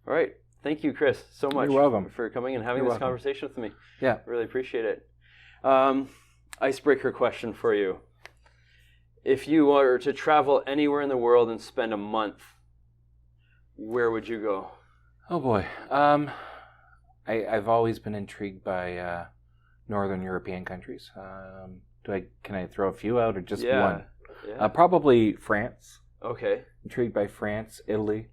All right. Thank you, Chris, so much. You're welcome. For coming and having this conversation with me. Yeah. Really appreciate it. Icebreaker question for you. If you were to travel anywhere in the world and spend a month, where would you go? Oh boy. I've always been intrigued by Northern European countries. Can I throw a few out or just one? Yeah. Probably France. Okay. Intrigued by France, Italy.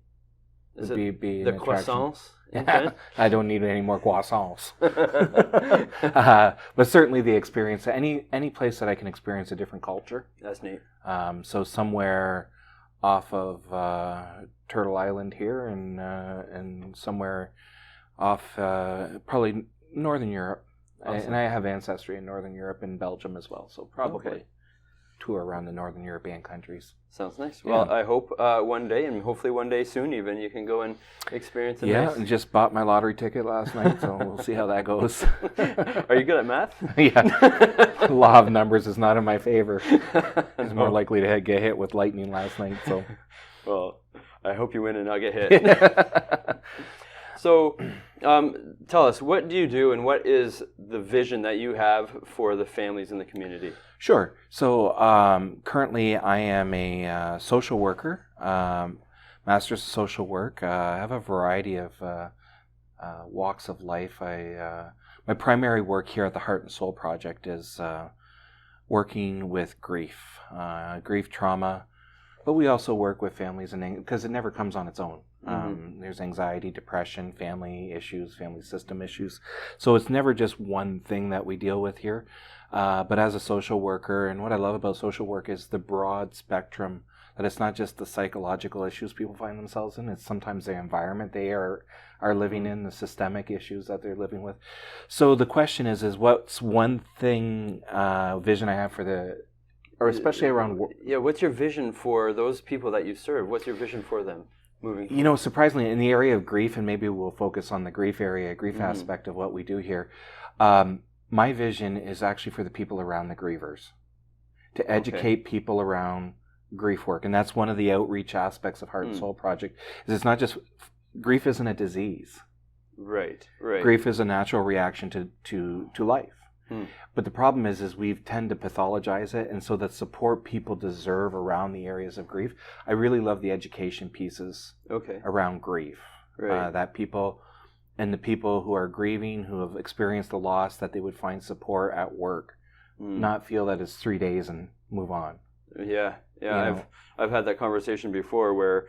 Is would it be the an attraction. croissants? Okay. I don't need any more croissants. But certainly the experience, any place that I can experience a different culture. That's neat. So somewhere off of Turtle Island here, and somewhere off probably Northern Europe. Awesome. And I have ancestry in Northern Europe and Belgium as well. So probably tour around the Northern European countries. Sounds nice. Yeah. Well, I hope one day, and hopefully one day soon even, you can go and experience it. Yeah, and just bought my lottery ticket last night, so we'll see how that goes. Are you good at math? Yeah. Law of numbers is not in my favor. I was more likely to get hit with lightning last night. So, well, I hope you win and not get hit. So, tell us, what do you do and what is the vision that you have for the families in the community? Sure. So currently I am a social worker, Master's of Social Work. I have a variety of walks of life. My primary work here at the Heart and Soul Project is working with grief trauma, but we also work with families, because it never comes on its own. There's anxiety, depression, family issues, family system issues. So it's never just one thing that we deal with here. But as a social worker, and what I love about social work is the broad spectrum, that it's not just the psychological issues people find themselves in, it's sometimes the environment they are living in, the systemic issues that they're living with. So the question is what's one thing, vision I have for or especially around... Yeah, what's your vision for those people that you serve? What's your vision for them moving forward? You know, surprisingly, in the area of grief, and maybe we'll focus on the grief aspect of what we do here, my vision is actually for the people around the grievers, to educate people around grief work. And that's one of the outreach aspects of Heart and Soul Project, is it's not just... Grief isn't a disease. Right. Grief is a natural reaction to life. But the problem is we tend to pathologize it, and so the support people deserve around the areas of grief. I really love the education pieces around grief. That people, and the people who are grieving, who have experienced the loss, that they would find support at work, not feel that it's 3 days and move on. Yeah. I've had that conversation before where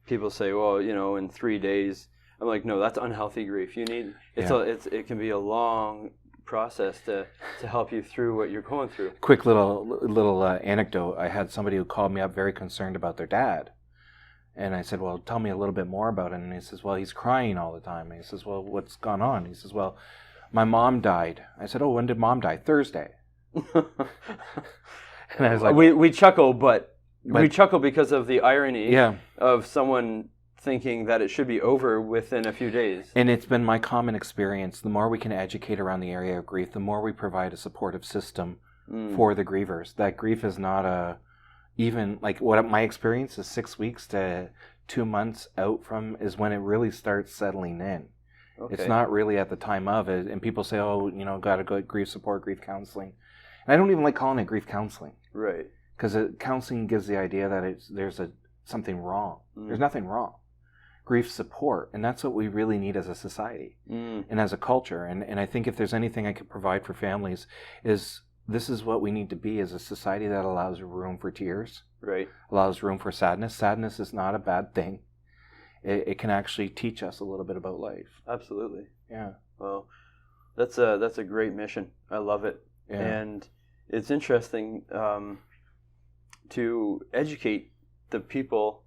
people say, well, in 3 days. I'm like, no, that's unhealthy grief. You need it can be a long process to help you through what you're going through. Quick little anecdote. I had somebody who called me up very concerned about their dad. And I said, well, tell me a little bit more about it. And he says, well, he's crying all the time. And he says, well, what's gone on? He says, well, my mom died. I said, oh, when did mom die? Thursday. And I was like... We chuckle, but we chuckle because of the irony of someone thinking that it should be over within a few days. And it's been my common experience. The more we can educate around the area of grief, the more we provide a supportive system for the grievers. That grief is not even like what my experience is 6 weeks to 2 months out from is when it really starts settling in. It's not really at the time of it. And people say, oh, got to go grief support, grief counseling. And I don't even like calling it grief counseling. Right. Because counseling gives the idea that there's something wrong. There's nothing wrong. Grief support, and that's what we really need as a society and as a culture. And I think if there's anything I could provide for families, is this is what we need to be as a society that allows room for tears, allows room for sadness. Sadness is not a bad thing. It can actually teach us a little bit about life. Absolutely. Yeah. Well, that's a great mission. I love it. Yeah. And it's interesting to educate the people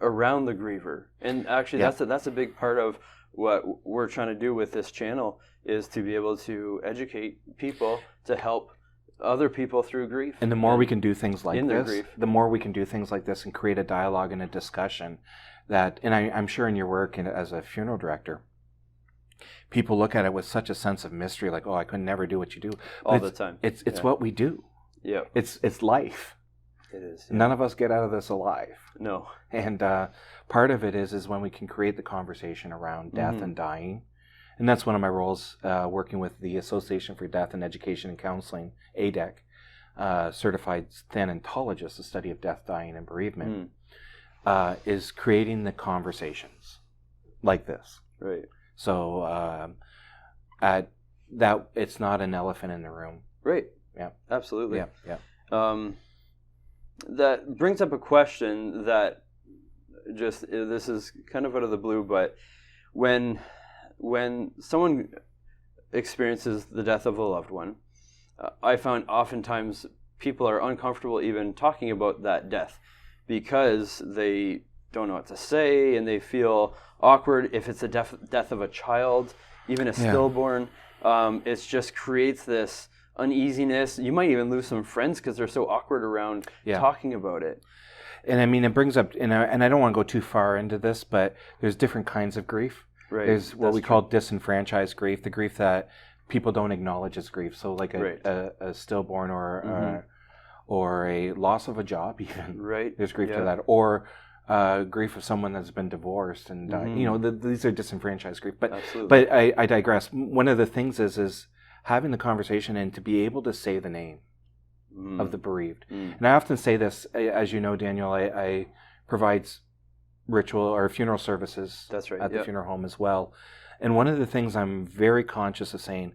around the griever, and actually that's a big part of what we're trying to do with this channel, is to be able to educate people to help other people through grief. And the more we can do things like this, the more we can do things like this and create a dialogue and a discussion that, and I'm sure in your work as a funeral director, people look at it with such a sense of mystery, like, oh, I could never do what you do. All the time. It's what we do. Yeah. It's life. It is. Yeah. None of us get out of this alive. No. And part of it is when we can create the conversation around death and dying. And that's one of my roles, working with the Association for Death in Education and Counseling, ADEC, certified thanatologist, the study of death, dying, and bereavement, is creating the conversations like this. Right. So at that, it's not an elephant in the room. Right. Yeah. Absolutely. Yeah. That brings up a question that this is kind of out of the blue, but when someone experiences the death of a loved one, I found oftentimes people are uncomfortable even talking about that death because they don't know what to say and they feel awkward. If it's a death of a child, even a stillborn, it just creates this uneasiness. You might even lose some friends because they're so awkward around talking about it. And I mean, it brings up, and I don't want to go too far into this, but there's different kinds of grief. Right. There's what we call disenfranchised grief, the grief that people don't acknowledge as grief. So like a stillborn or a loss of a job even. Right. There's grief to that. Or grief of someone that's been divorced and these are disenfranchised grief. But I digress. One of the things is having the conversation and to be able to say the name of the bereaved. And I often say this, as you know, Daniel, I provide ritual or funeral services at the funeral home as well. And one of the things I'm very conscious of saying,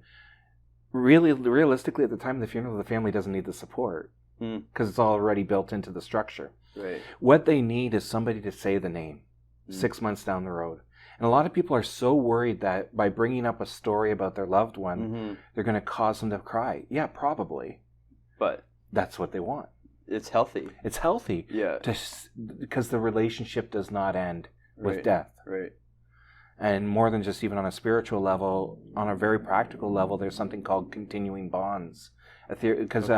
realistically at the time of the funeral, the family doesn't need the support because it's already built into the structure. Right. What they need is somebody to say the name 6 months down the road. And a lot of people are so worried that by bringing up a story about their loved one, they're going to cause them to cry. Yeah, probably. But that's what they want. It's healthy. It's healthy. Yeah. Because the relationship does not end with death. Right. And more than just even on a spiritual level, on a very practical level, there's something called continuing bonds. Because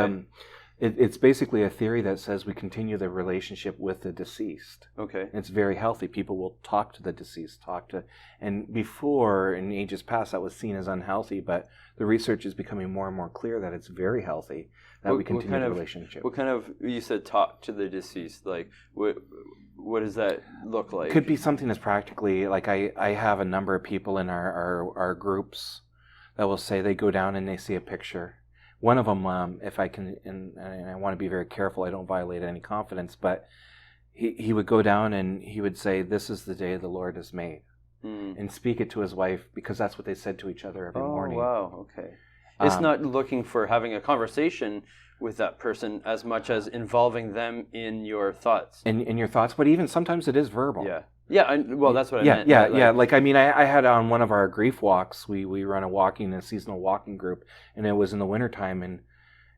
it's basically a theory that says we continue the relationship with the deceased. Okay. And it's very healthy. People will talk to the deceased, and before, in ages past, that was seen as unhealthy, but the research is becoming more and more clear that it's very healthy that we continue the relationship. What kind of, you said talk to the deceased, like, what does that look like? Could be something that's practically, like I have a number of people in our groups that will say they go down and they see a picture. One of them, if I can, and I want to be very careful, I don't violate any confidence, but he would go down and he would say, "This is the day the Lord has made," and speak it to his wife because that's what they said to each other every morning. Oh, wow, okay. It's not looking for having a conversation with that person as much as involving them in your thoughts. In your thoughts, but even sometimes it is verbal. Yeah. Yeah, well, that's what I meant. Yeah. Like, I mean, I had on one of our grief walks, we run a seasonal walking group, and it was in the wintertime,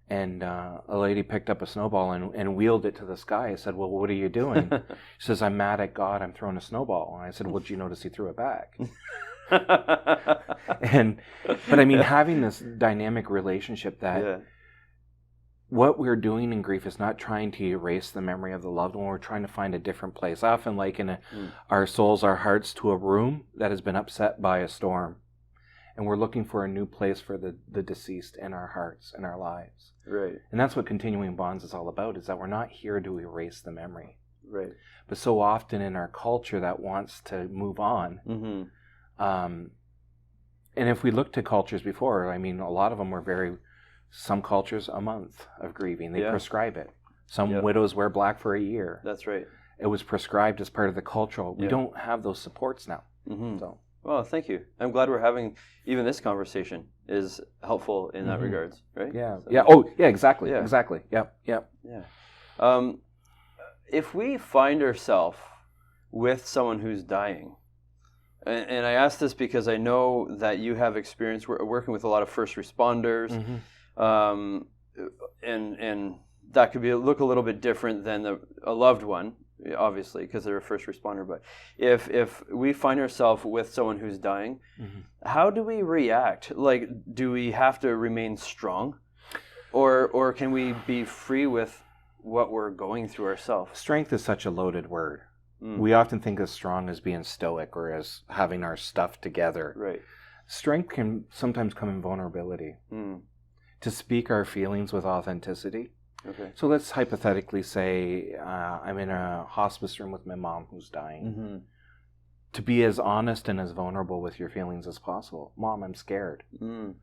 and a lady picked up a snowball and wheeled it to the sky. I said, "Well, what are you doing?" She says, "I'm mad at God, I'm throwing a snowball." And I said, "Well, did you notice he threw it back?" But I mean, having this dynamic relationship that what we're doing in grief is not trying to erase the memory of the loved one. We're trying to find a different place. I often liken our souls, our hearts to a room that has been upset by a storm. And we're looking for a new place for the deceased in our hearts and our lives. Right. And that's what continuing bonds is all about, is that we're not here to erase the memory. Right. But so often in our culture that wants to move on. And if we look to cultures before, I mean, a lot of them were some cultures, a month of grieving. They prescribe it. Some widows wear black for a year. That's right. It was prescribed as part of the cultural. We don't have those supports now. So. Well, thank you. I'm glad we're having, even this conversation is helpful in that regards, right? Yeah. So, yeah. Oh, yeah, exactly. Yeah. Exactly. Yep. Yep. Yeah. If we find ourselves with someone who's dying, and I ask this because I know that you have experience working with a lot of first responders, and that could look a little bit different than a loved one, obviously, because they're a first responder. But if we find ourselves with someone who's dying, how do we react? Like, do we have to remain strong, or can we be free with what we're going through ourselves? Strength is such a loaded word. We often think of strong as being stoic or as having our stuff together. Right. Strength can sometimes come in vulnerability. To speak our feelings with authenticity. Okay. So let's hypothetically say I'm in a hospice room with my mom who's dying. Mm-hmm. To be as honest and as vulnerable with your feelings as possible. Mom, I'm scared. Mm.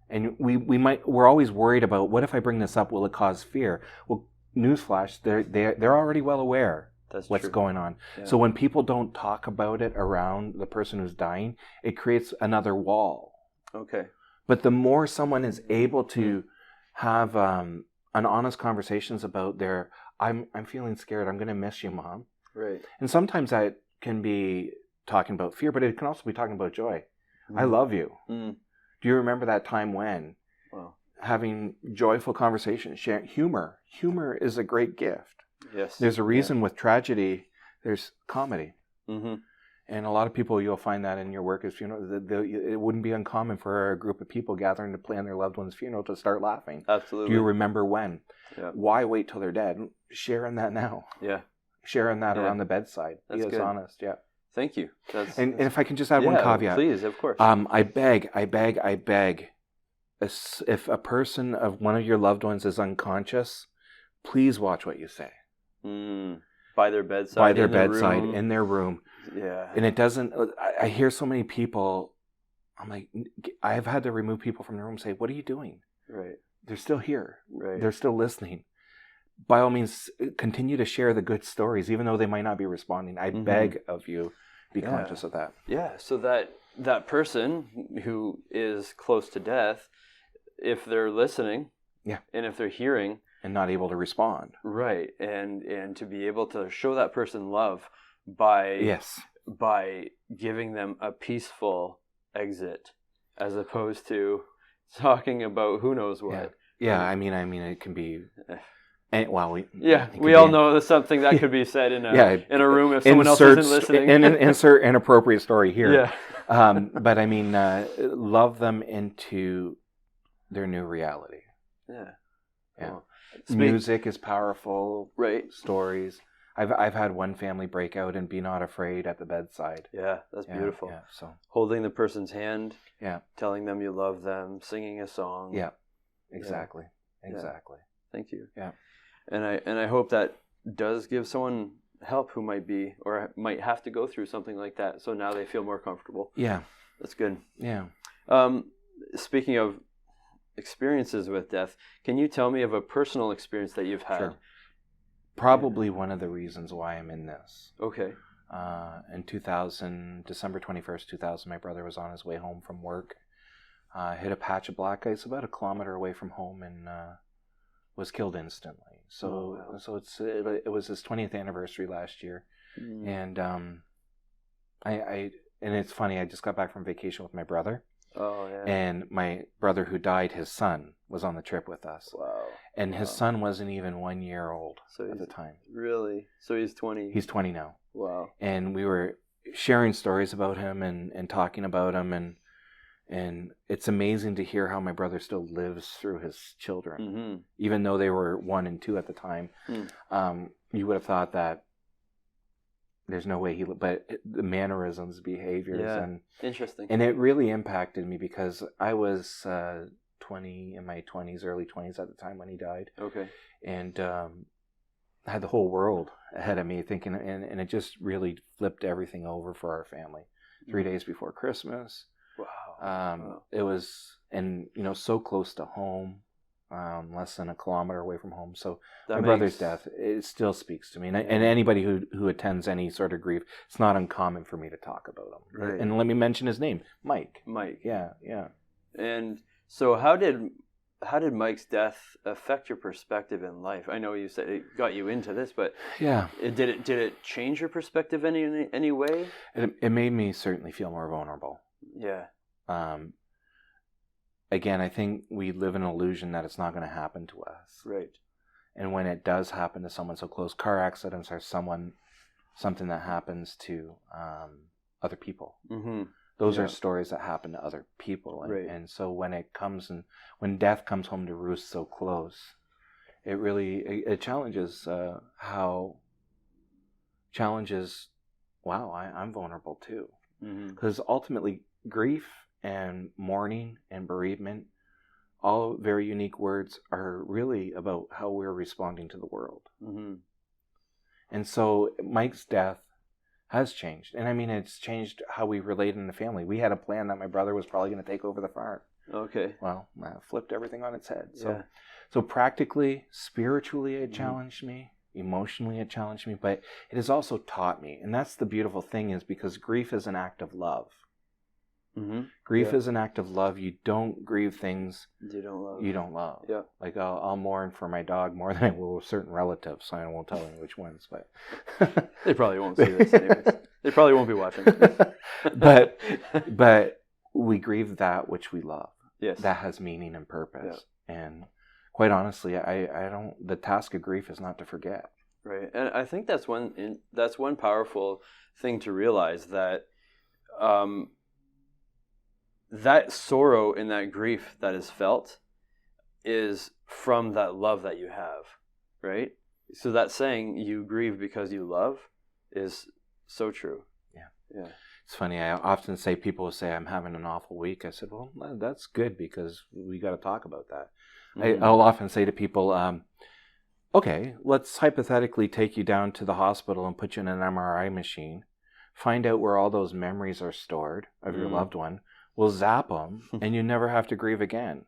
And we're always worried about, what if I bring this up? Will it cause fear? Well, newsflash, they're already well aware what's going on. Yeah. So when people don't talk about it around the person who's dying, it creates another wall. Okay. But the more someone is able to have an honest conversations about I'm feeling scared, I'm going to miss you, Mom. Right. And sometimes that can be talking about fear, but it can also be talking about joy. I love you. Do you remember that time when? Wow. Having joyful conversations, sharing humor. Humor is a great gift. Yes. There's a reason with tragedy, there's comedy. Mm-hmm. And a lot of people, you'll find that in your work as funeral. It wouldn't be uncommon for a group of people gathering to plan their loved one's funeral to start laughing. Absolutely. Do you remember when? Yeah. Why wait till they're dead? Sharing that now. Yeah. Sharing that around the bedside. That's be as honest. Yeah. Thank you. And if I can just add one caveat. Please, of course. I beg. If a person of one of your loved ones is unconscious, please watch what you say. By their bedside. In their room. Yeah. And it doesn't. I hear so many people. I'm like, I've had to remove people from the room and say, "What are you doing?" Right. They're still here. Right. They're still listening. By all means, continue to share the good stories, even though they might not be responding. I beg of you, be conscious of that. Yeah, so that person who is close to death, if they're listening, and if they're hearing, and not able to respond, right, and to be able to show that person love by giving them a peaceful exit, as opposed to talking about who knows what. Yeah. I mean, it can be. And, we all know there's something that could be said in a room if someone else isn't listening. Insert an appropriate story here. Yeah. But I mean, love them into their new reality. Yeah. Well, music is powerful. Right. Stories. I've had one family break out and be not afraid at the bedside. Yeah, that's beautiful. Yeah. So holding the person's hand. Yeah. Telling them you love them. Singing a song. Yeah. Exactly. Exactly. Thank you. Yeah. And I hope that does give someone help who might be or might have to go through something like that. So now they feel more comfortable. Yeah. That's good. Yeah. Speaking of experiences with death, can you tell me of a personal experience that you've had? Sure. Probably one of the reasons why I'm in this. Okay. In 2000, December 21st, 2000, my brother was on his way home from work. Hit a patch of black ice about a kilometer away from home and was killed instantly. So it was his 20th anniversary last year, and and it's funny. I just got back from vacation with my brother. Oh yeah. And my brother who died, his son was on the trip with us. Wow. And his son wasn't even 1 year old at the time. Really? So he's 20. He's 20 now. Wow. And we were sharing stories about him and talking about him and it's amazing to hear how my brother still lives through his children, even though they were 1 and 2 at the time. You would have thought that there's no way but the mannerisms, behaviors, and interesting. And it really impacted me because I was 20 in my 20s, early 20s at the time when he died. Okay. And I had the whole world ahead of me thinking, and it just really flipped everything over for our family. 3 days before Christmas. Wow. It was, and so close to home, less than a kilometer away from home. So my brother's death, it still speaks to me. And anybody who attends any sort of grief, it's not uncommon for me to talk about him. Right. And let me mention his name, Mike. Yeah. And so how did Mike's death affect your perspective in life? I know you said it got you into this, but did it change your perspective any way? It made me certainly feel more vulnerable. Yeah. Again, I think we live in an illusion that it's not going to happen to us. Right. And when it does happen to someone so close, car accidents are something that happens to other people. Mm-hmm. Those are stories that happen to other people. And so when death comes home to roost so close, it challenges I'm vulnerable too. Because ultimately grief and mourning and bereavement all very unique words, are really about how we're responding to the world. Mm-hmm. And so Mike's death has changed. And I mean, it's changed how we relate in the family. We had a plan that my brother was probably going to take over the farm. Okay. Well, I flipped everything on its head. So, Yeah. so practically, spiritually, it challenged me. Emotionally, it challenged me. But it has also taught me. And that's the beautiful thing, is because grief is an act of love. Mm-hmm. Grief is an act of love. You don't grieve things you don't love. Yeah. Like I'll mourn for my dog more than I will with certain relatives. So I won't tell you which ones, but they probably won't see this anyways. They probably won't be watching. but we grieve that which we love. Yes. That has meaning and purpose. Yeah. And quite honestly, I don't. The task of grief is not to forget. Right, and I think that's one powerful thing to realize, that that sorrow and that grief that is felt is from that love that you have, right? So that saying, you grieve because you love, is so true. Yeah. It's funny, I often say, people say I'm having an awful week. I said, well, that's good, because we got to talk about that. Mm-hmm. I'll often say to people, okay, let's hypothetically take you down to the hospital and put you in an MRI machine, find out where all those memories are stored of your loved one. We'll zap them, and you never have to grieve again.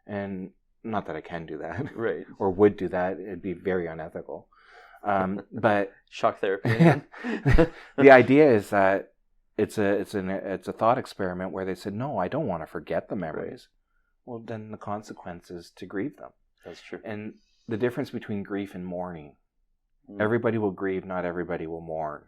And not that I can do that, right? Or would do that. It'd be very unethical. But shock therapy. The idea is that it's a thought experiment where they said, no, I don't want to forget the memories. Right. Well, then the consequence is to grieve them. That's true. And the difference between grief and mourning, everybody will grieve, not everybody will mourn.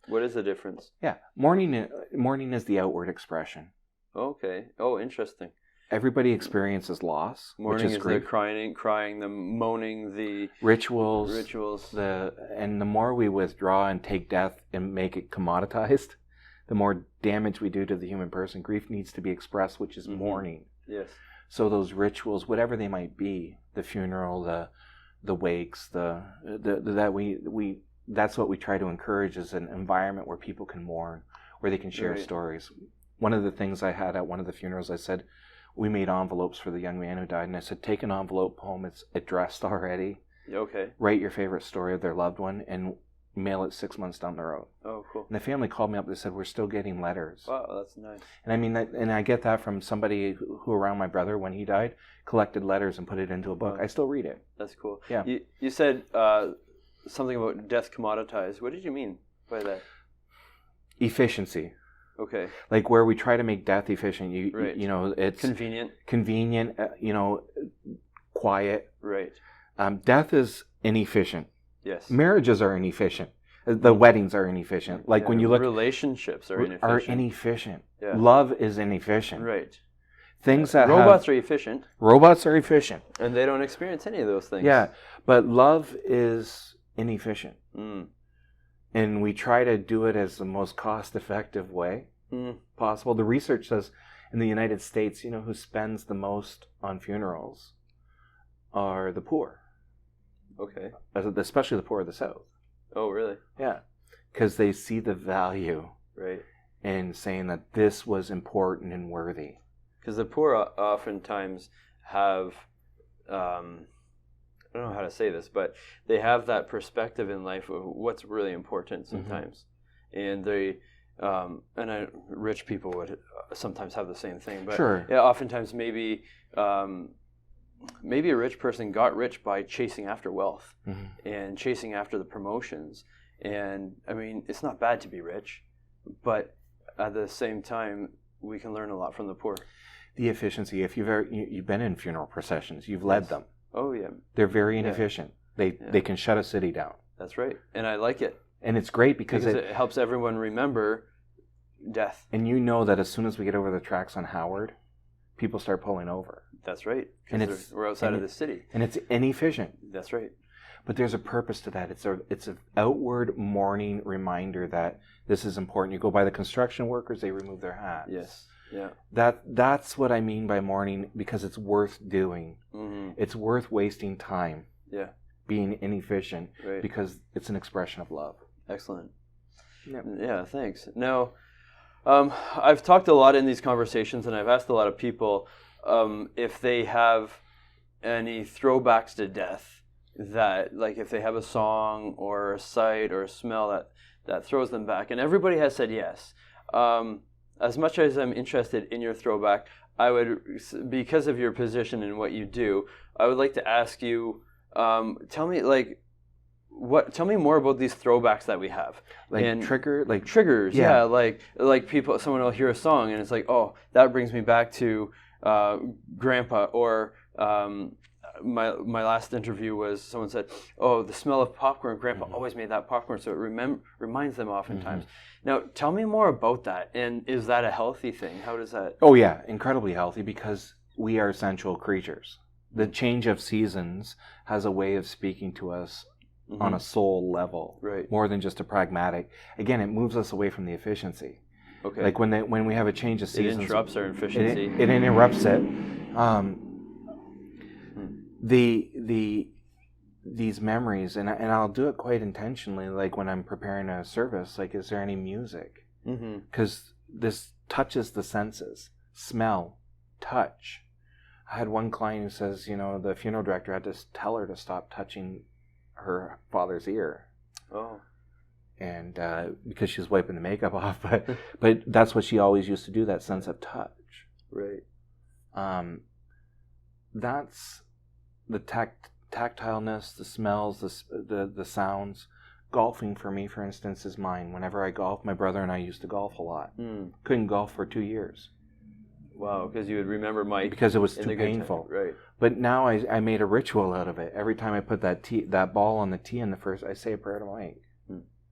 What is the difference? Yeah, mourning is the outward expression. Okay. Oh, interesting. Everybody experiences loss. Mourning which is the crying, the moaning, the rituals. And the more we withdraw and take death and make it commoditized, the more damage we do to the human person. Grief needs to be expressed, which is mourning. Yes. So those rituals, whatever they might be, the funeral, the wakes, that's what we try to encourage, is an environment where people can mourn, where they can share stories. One of the things I had at one of the funerals, I said, we made envelopes for the young man who died, and I said, take an envelope home, it's addressed already. Okay. Write your favorite story of their loved one and mail it 6 months down the road. Oh, cool. And the family called me up, they said, we're still getting letters. Wow, that's nice. And I mean, and I get that from somebody who around my brother, when he died, collected letters and put it into a book. I still read it. That's cool. Yeah. You said something about death commoditized. What did you mean by that? Efficiency. Okay. Like where we try to make death efficient. You know, it's convenient, quiet. Right. Death is inefficient. Yes. Marriages are inefficient. The weddings are inefficient. Like when you look, relationships are inefficient. Yeah. Love is inefficient. Right. Things that robots are efficient. Robots are efficient. And they don't experience any of those things. Yeah. But love is inefficient. Mm. And we try to do it as the most cost-effective way possible. The research says in the United States, you know, who spends the most on funerals are the poor. Okay. Especially the poor of the South. Oh, really? Yeah. Because they see the value in saying that this was important and worthy. Because the poor oftentimes have... I don't know how to say this, but they have that perspective in life of what's really important sometimes. And they, rich people would sometimes have the same thing. But yeah, oftentimes maybe a rich person got rich by chasing after wealth and chasing after the promotions. And I mean, it's not bad to be rich, but at the same time, we can learn a lot from the poor. The efficiency. If you've been in funeral processions, you've led them. Oh, yeah. They're very inefficient. They can shut a city down. That's right. And I like it. And it's great because it helps everyone remember death. And you know that as soon as we get over the tracks on Howard, people start pulling over. That's right. And we're outside of the city. And it's inefficient. That's right. But there's a purpose to that. It's an outward mourning reminder that this is important. You go by the construction workers, they remove their hats. Yes. Yeah. That's what I mean by mourning, because it's worth doing. It's worth wasting time. Yeah. Being inefficient because it's an expression of love. Excellent. Yeah, thanks. Now, I've talked a lot in these conversations, and I've asked a lot of people if they have any throwbacks to death, that like if they have a song or a sight or a smell that throws them back. And everybody has said yes. As much as I'm interested in your throwback, I would, because of your position and what you do, I would like to ask you, tell me more about these throwbacks that we have. Triggers, yeah. Like someone will hear a song and it's like, oh, that brings me back to Grandpa. Or my last interview was someone said, oh, the smell of popcorn. Grandpa always made that popcorn, so it reminds them oftentimes. Now, tell me more about that. And is that a healthy thing? How does that? Oh yeah, incredibly healthy, because we are sensual creatures. The change of seasons has a way of speaking to us on a soul level, right? More than just a pragmatic. Again, it moves us away from the efficiency. Okay. Like when we have a change of seasons, it interrupts our efficiency. It interrupts it. These memories, and I'll do it quite intentionally. Like when I'm preparing a service, like, is there any music? Because this touches the senses: smell, touch. I had one client who says, the funeral director had to tell her to stop touching her father's ear. Oh. And because she was wiping the makeup off, but that's what she always used to do, that sense of touch. Right. That's the tactileness, the smells, the sounds. Golfing for me, for instance, is mine. Whenever I golf, my brother and I used to golf a lot. Couldn't golf for 2 years. Wow, because you would remember Mike. Because it was too painful. Right. But now I made a ritual out of it. Every time I put that ball on the tee in the first, I say a prayer to Mike.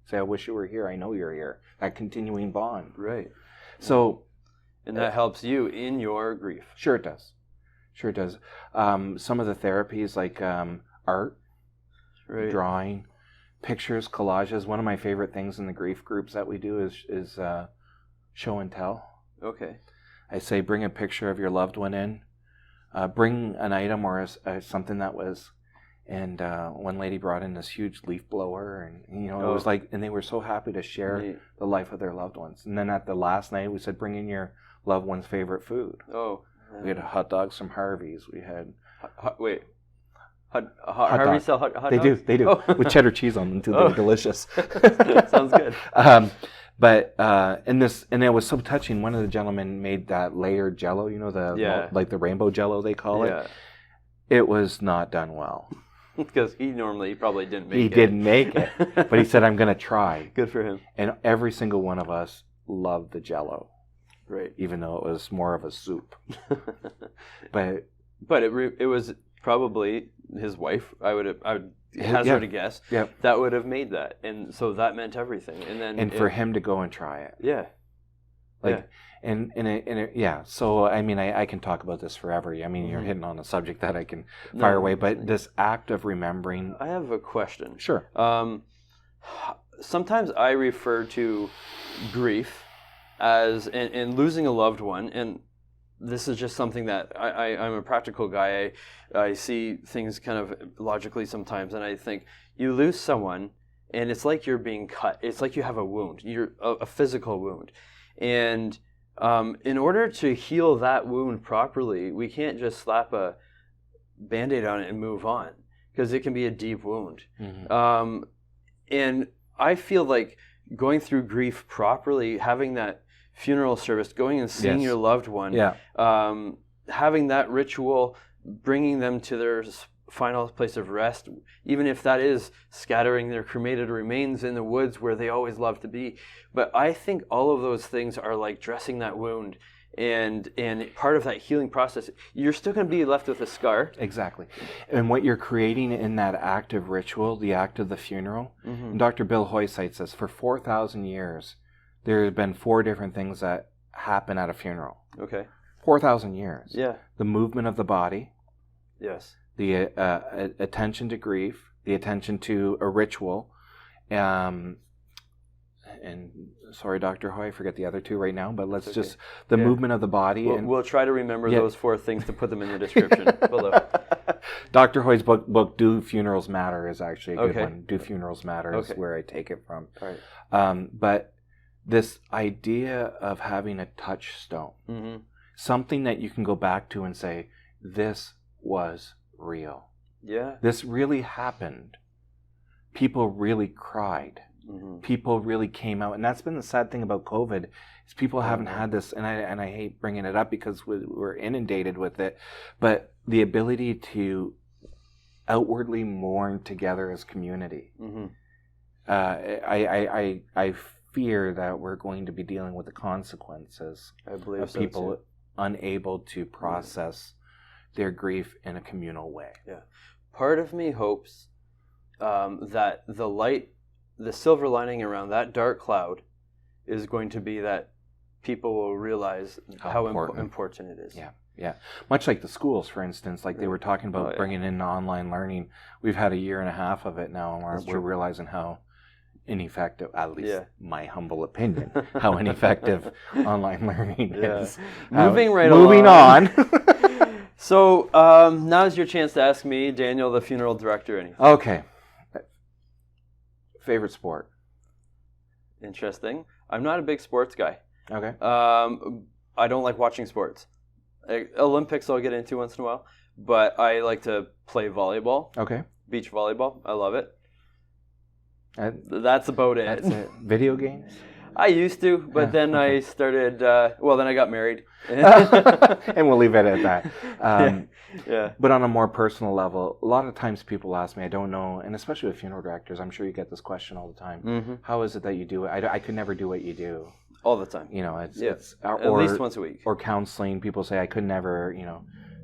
Say, I wish you were here. I know you're here. That continuing bond. Right. So. And that helps you in your grief. Sure it does. Some of the therapies, like art, right. Drawing, pictures, collages. One of my favorite things in the grief groups that we do is show and tell. Okay. I say, bring a picture of your loved one in. Bring an item or something that was. And one lady brought in this huge leaf blower, and it was like, and they were so happy to share the life of their loved ones. And then at the last night, we said, bring in your loved one's favorite food. Oh. We had hot dogs from Harvey's. We had Harvey sell hot dogs? They do, with cheddar cheese on them too. They're delicious. Sounds good. But and it was so touching. One of the gentlemen made that layered Jello. Like the rainbow Jello they call it. It was not done well. Because he probably didn't make it. He didn't make it, but he said, "I'm going to try." Good for him. And every single one of us loved the Jello. Right. Even though it was more of a soup. But it was probably his wife. I would hazard a guess. Yep. That would have made that, and so that meant everything. And for him to go and try it. Yeah. So I mean, I can talk about this forever. I mean, you're hitting on a subject that I can fire away. But this act of remembering. I have a question. Sure. Sometimes I refer to grief as in losing a loved one, and this is just something that I'm a practical guy. I see things kind of logically sometimes, and I think you lose someone, and it's like you're being cut. It's like you have a wound. You're a physical wound, and in order to heal that wound properly, we can't just slap a Band-Aid on it and move on, because it can be a deep wound. And I feel like going through grief properly, having that funeral service, going and seeing your loved one, having that ritual, bringing them to their final place of rest, even if that is scattering their cremated remains in the woods where they always love to be. But I think all of those things are like dressing that wound, and part of that healing process. You're still going to be left with a scar. Exactly. And what you're creating in that active ritual, the act of the funeral, and Dr. Bill Hoy cites this, for 4,000 years, there have been 4 different things that happen at a funeral. Okay. 4,000 years. Yeah. The movement of the body. Yes. The attention to grief, the attention to a ritual, and sorry, Dr. Hoy, I forget the other 2 right now, but let's just, the movement of the body. We'll try to remember those 4 things to put them in the description below. Dr. Hoy's book, Do Funerals Matter, is actually a good one. Do Funerals Matter is where I take it from. Right. But this idea of having a touchstone, something that you can go back to and say, this was real. Yeah. This really happened. People really cried. Mm-hmm. People really came out. And that's been the sad thing about COVID, is people haven't had this, and I hate bringing it up because we're inundated with it, but the ability to outwardly mourn together as community. Mm-hmm. I fear that we're going to be dealing with the consequences of people unable to process their grief in a communal way. Yeah. Part of me hopes that the silver lining around that dark cloud is going to be that people will realize how important it is. Yeah. Yeah. Much like the schools, for instance, like they were talking about bringing in online learning. We've had a year and a half of it now, and we're realizing how ineffective, at least my humble opinion, how ineffective online learning is. Moving on. So now's your chance to ask me, Daniel, the funeral director, anything. Okay. Favorite sport? Interesting. I'm not a big sports guy. Okay. I don't like watching sports. Olympics I'll get into once in a while, but I like to play volleyball. Okay. Beach volleyball. I love it. That's about it. That's it. Video games? I used to, but then I started, then I got married. And we'll leave it at that. Yeah. But on a more personal level, a lot of times people ask me, I don't know, and especially with funeral directors, I'm sure you get this question all the time. Mm-hmm. How is it that you do it? I could never do what you do. All the time. You know, it's at least once a week. Or counseling, people say, I could never,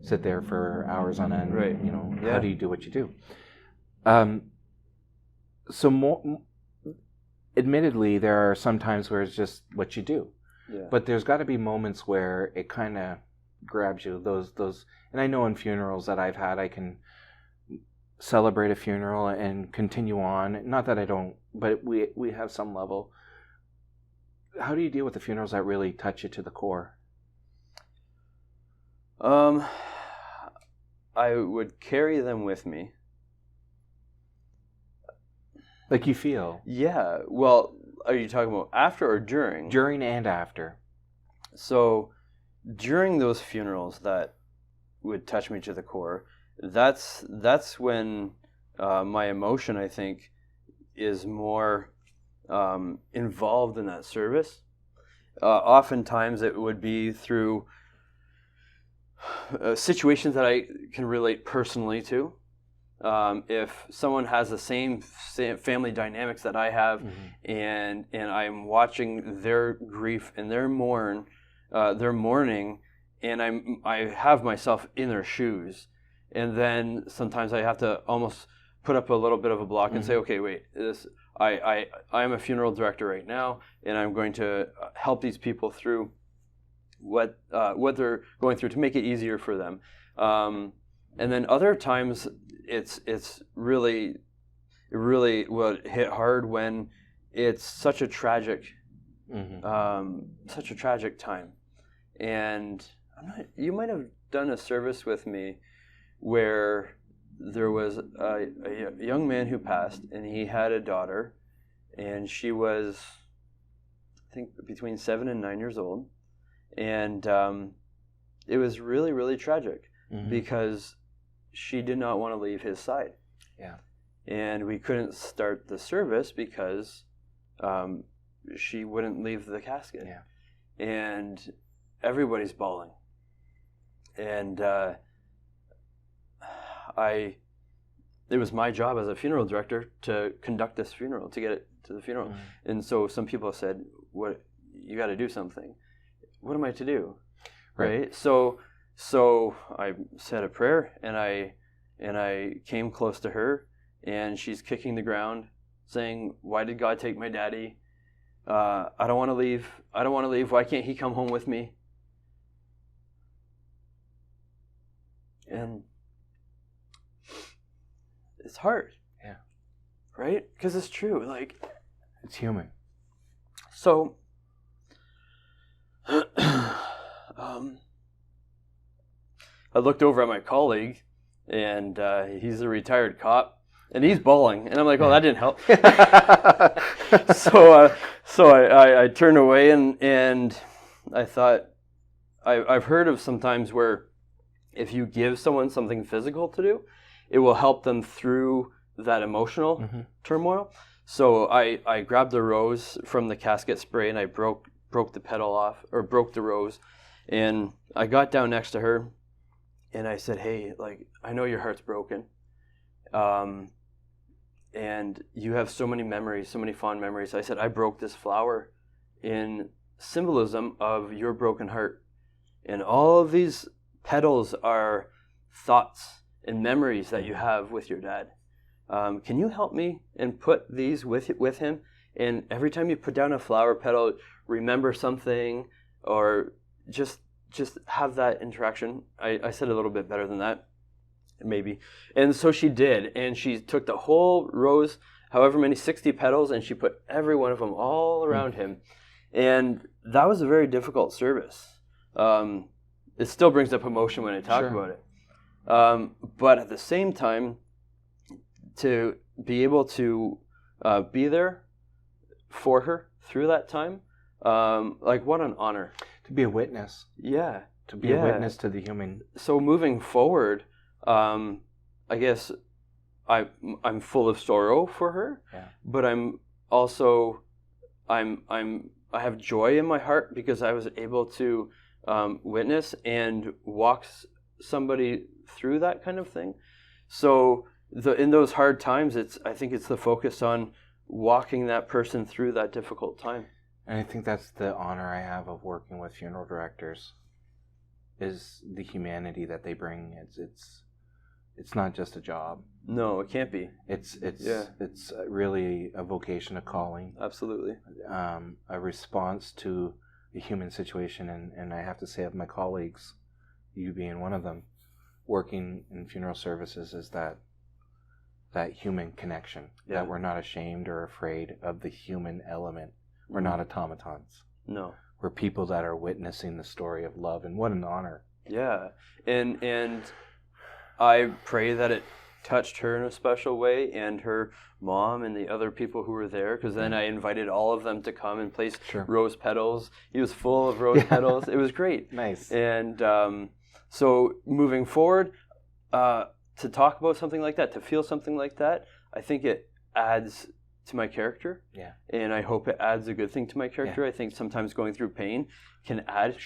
sit there for hours on end. Right. How do you do what you do? Admittedly, there are some times where it's just what you do. Yeah. But there's got to be moments where it kind of grabs you. Those, and I know in funerals that I've had, I can celebrate a funeral and continue on. Not that I don't, but we have some level. How do you deal with the funerals that really touch you to the core? I would carry them with me. Like you feel? Yeah. Well, are you talking about after or during? During and after. So, during those funerals that would touch me to the core, that's when my emotion, I think, is more involved in that service. Oftentimes, it would be through situations that I can relate personally to. If someone has the same family dynamics that I have, mm-hmm. and I'm watching their grief and their mourning, and I have myself in their shoes, and then sometimes I have to almost put up a little bit of a block and mm-hmm. say, okay, wait, I'm a funeral director right now, and I'm going to help these people through what they're going through to make it easier for them. And then other times it's really will hit hard when it's such a tragic time. And you might have done a service with me where there was a young man who passed, and he had a daughter, and she was, I think, between 7 and 9 years old, and it was really, really tragic mm-hmm. because she did not want to leave his side. Yeah. And we couldn't start the service because she wouldn't leave the casket. Yeah. And everybody's bawling. And it was my job as a funeral director to conduct this funeral, to get it to the funeral. Mm-hmm. And so some people said, "What, you got to do something." What am I to do? Right? So I said a prayer, and I came close to her, and she's kicking the ground, saying, "Why did God take my daddy? I don't want to leave. I don't want to leave. Why can't he come home with me?" And it's hard. Yeah. Right? Because it's true. Like, it's human. So, I looked over at my colleague, and he's a retired cop, and he's bawling, and I'm like, "Oh, that didn't help." So I turned away, and I thought, I've heard of sometimes where if you give someone something physical to do, it will help them through that emotional turmoil. So I grabbed the rose from the casket spray and I broke the petal off, or broke the rose, and I got down next to her and I said, hey, like, I know your heart's broken. And you have so many memories, so many fond memories. I said, I broke this flower in symbolism of your broken heart. And all of these petals are thoughts and memories that you have with your dad. Can you help me and put these with him? And every time you put down a flower petal, remember something, or just have that interaction. I said a little bit better than that, maybe. And so she did, and she took the whole rose, however many, 60 petals, and she put every one of them all around him. And that was a very difficult service. It still brings up emotion when I talk about it. But at the same time, to be able to be there for her through that time, like, what an honor. To be a witness. Yeah. To be a witness to the human. So moving forward, I guess I'm full of sorrow for her, but I'm also I have joy in my heart because I was able to witness and walk somebody through that kind of thing. So in those hard times, I think it's the focus on walking that person through that difficult time. And I think that's the honor I have of working with funeral directors, is the humanity that they bring. It's not just a job. No, it can't be. It's really a vocation, a calling. Absolutely. A response to the human situation, and I have to say, of my colleagues, you being one of them, working in funeral services, is that human connection, that we're not ashamed or afraid of the human element. We're not automatons. No. We're people that are witnessing the story of love, and what an honor. Yeah. And I pray that it touched her in a special way, and her mom and the other people who were there, because then I invited all of them to come and place rose petals. He was full of rose petals. It was great. Nice. And so moving forward, to talk about something like that, to feel something like that, I think it adds to my character. Yeah. And I hope it adds a good thing to my character. I think sometimes going through pain can add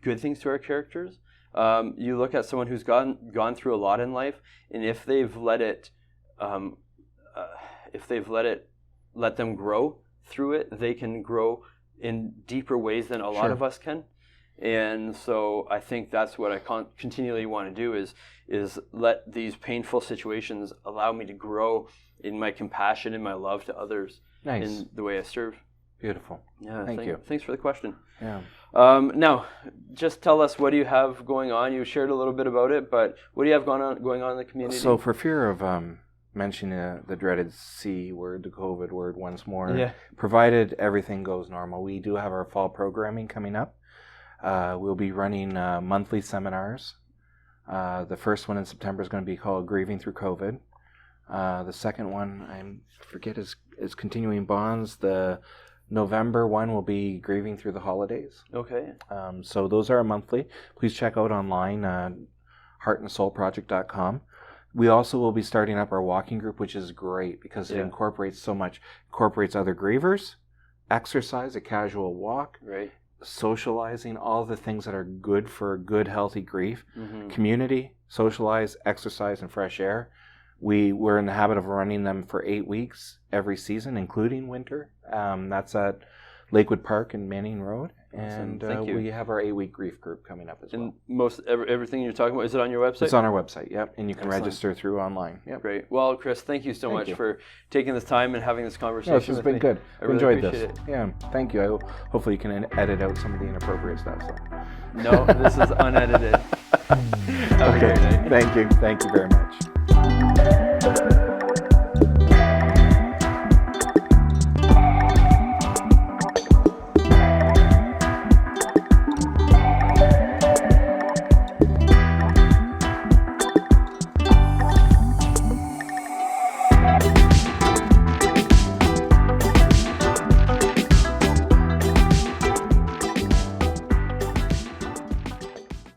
good things to our characters. You look at someone who's gone through a lot in life, and if they've let them grow through it, they can grow in deeper ways than a lot of us can. And so I think that's what I continually want to do is let these painful situations allow me to grow in my compassion and my love to others. Nice. In the way I serve. Beautiful. Yeah. Thank you. Thanks for the question. Yeah. Now, just tell us, what do you have going on? You shared a little bit about it, but what do you have going on in the community? So, for fear of mentioning the dreaded C word, the COVID word once more, provided everything goes normal, we do have our fall programming coming up. We'll be running monthly seminars. The first one in September is going to be called Grieving Through COVID. The second one, is Continuing Bonds. The November one will be Grieving Through the Holidays. Okay. So those are monthly. Please check out online, heartandsoulproject.com. We also will be starting up our walking group, which is great because it incorporates so much. Incorporates other grievers, exercise, a casual walk, socializing, all the things that are good for good, healthy grief. Community, socialize, exercise, and fresh air. We're in the habit of running them for 8 weeks every season, including winter. That's at Lakewood Park and Manning Road. And we have our 8-week grief group coming up as well. And everything you're talking about, is it on your website? It's on our website, yep. And you can register through online. Yep. Great. Well, Chris, thank you so much for taking this time and having this conversation. This has been good. I really enjoyed this. It. Yeah, thank you. Hopefully you can edit out some of the inappropriate stuff. So. No, this is unedited. Okay, thank you very much.